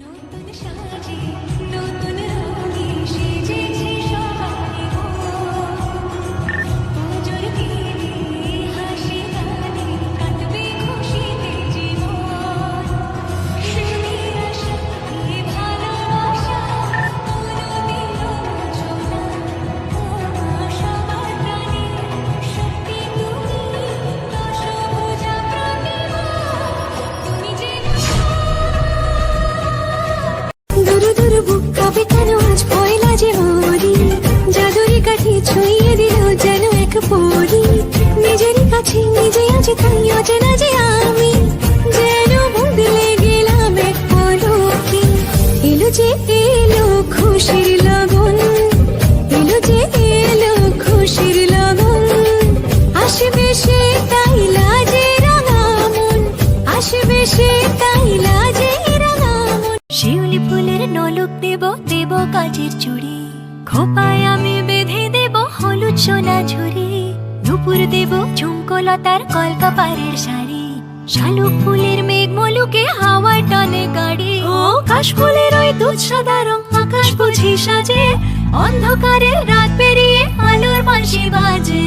নতুন সাজে নতুন রঙে সেজেছে সবাই গো, পুজোর দিনে হাসি গানে কাটবে খুশিতে জীবন। সুখের আশায় ভালোবাসা কোনোদিন বুঝো না, সবার প্রাণে সত্যি তুমি দশভুজা প্রতিমা, তুমি যে দূর দূর বুক কাঁপে কেন আজ পয়লা যে মরি, জাদুরি কাঠি ছুঁয়ে দিল যেন এক পরি, নিজেরই কাছে নিজে আছে তাই অচেনা যে আমি, যেন বদলে গেলাম এক পলকে। এলো যে এলো খুশির লগন, এলো যে এলো খুশির লগন, আসবে সে তাই লাজে রাঙা মন, আসবে সে তাই লাজে রাঙা মন। শিউলি ফুলের নলক দেব দেব কাজের চুড়ি, খোপায় আমি বেঁধে দেব হলুদ সোনা ঝুড়ি, নুপুর দেব ঝুমকোলতার কলকাপাড়ের শাড়ি, শালুক ফুলের মেঘ মলুকে হাওয়ার টানে গাড়ি, ও কাশ ফুলের ওই দুধ সাদা রং আকাশ বুঝি সাজে, অন্ধকারের রাত পেরিয়ে আলোর বাঁশি বাজে।